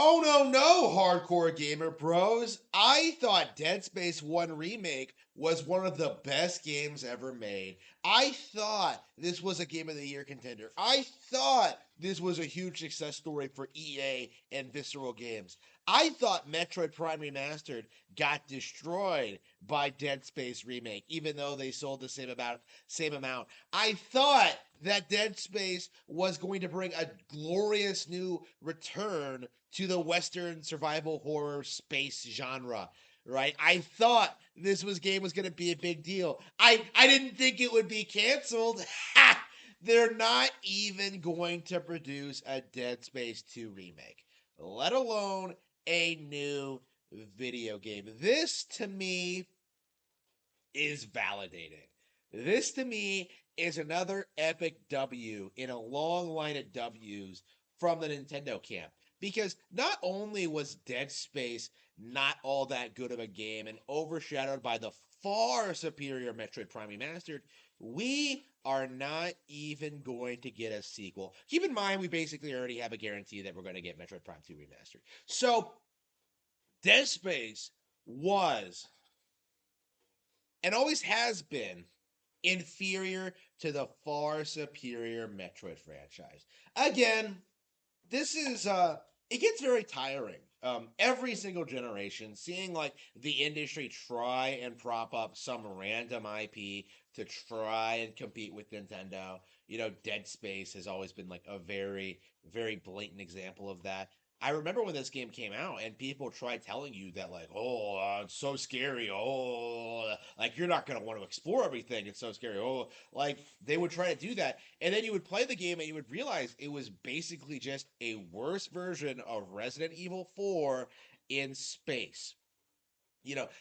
Oh no, hardcore gamer bros. I thought Dead Space 1 Remake was one of the best games ever made. I thought this was a Game of the Year contender. I thought this was a huge success story for EA and Visceral Games. I thought Metroid Prime Remastered got destroyed by Dead Space Remake, even though they sold the same amount. I thought that Dead Space was going to bring a glorious new return to the Western survival horror space genre. Right, I thought this game was going to be a big deal. I didn't think it would be canceled. Ha! They're not even going to produce a Dead Space 2 remake, let alone a new video game. This to me is validating. This to me is another epic W in a long line of W's from the Nintendo camp. Because not only was Dead Space not all that good of a game and overshadowed by the far superior Metroid Prime Remastered, we are not even going to get a sequel. Keep in mind, we basically already have a guarantee that we're going to get Metroid Prime 2 Remastered. So, Dead Space was and always has been inferior to the far superior Metroid franchise. Again, this is it gets very tiring. Every single generation, seeing like the industry try and prop up some random IP to try and compete with Nintendo. Dead Space has always been like a very, very blatant example of that. I remember when this game came out and people tried telling you that like, oh, it's so scary. Oh, like you're not gonna want to explore everything. It's so scary. Oh, like they would try to do that, and then you would play the game and you would realize it was basically just a worse version of Resident Evil 4 in space.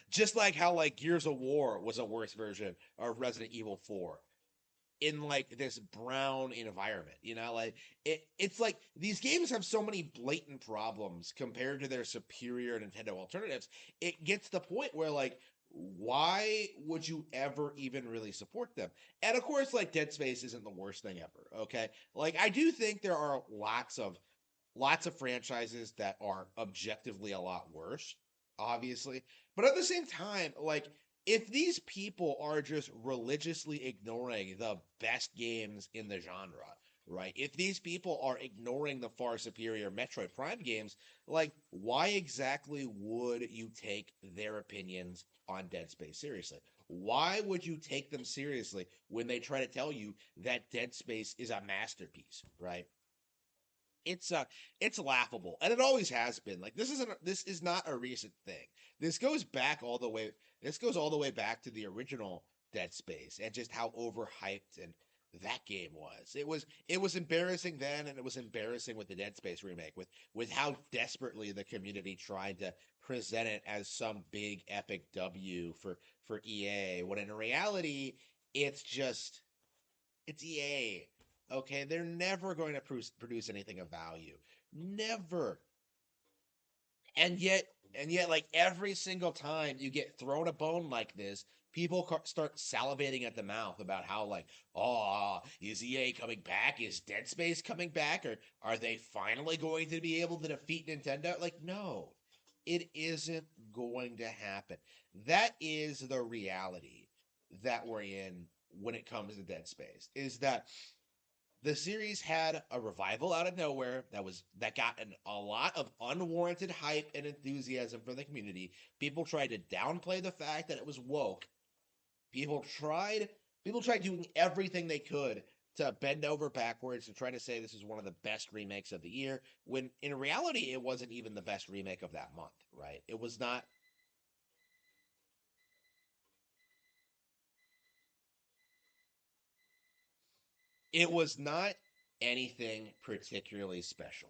Just like how like Gears of War was a worse version of Resident Evil 4 in like this brown environment. Like it's like these games have so many blatant problems compared to their superior Nintendo alternatives. It gets to the point where like, why would you ever even really support them? And of course, like Dead Space isn't the worst thing ever. Okay, like I do think there are lots of franchises that are objectively a lot worse, obviously. But at the same time, like if these people are just religiously ignoring the best games in the genre, right? If these people are ignoring the far superior Metroid Prime games, like why exactly would you take their opinions on Dead Space seriously? Why would you take them seriously when they try to tell you that Dead Space is a masterpiece, right? It's laughable, and it always has been. Like this is not a recent thing. This goes back all the way. This goes all the way back to the original Dead Space and just how overhyped and that game was. It was embarrassing then, and it was embarrassing with the Dead Space remake with how desperately the community tried to present it as some big epic W for EA, when in reality it's just it's EA. Okay, they're never going to produce anything of value. Never. And yet, like every single time you get thrown a bone like this, people start salivating at the mouth about how like, oh, is EA coming back? Is Dead Space coming back? Or are they finally going to be able to defeat Nintendo? Like, no, it isn't going to happen. That is the reality that we're in when it comes to Dead Space. Is that the series had a revival out of nowhere that got a lot of unwarranted hype and enthusiasm from the community. People tried to downplay the fact that it was woke. People tried people tried doing everything they could to bend over backwards to try to say this is one of the best remakes of the year, when in reality it wasn't even the best remake of that month, right? It was not anything particularly special.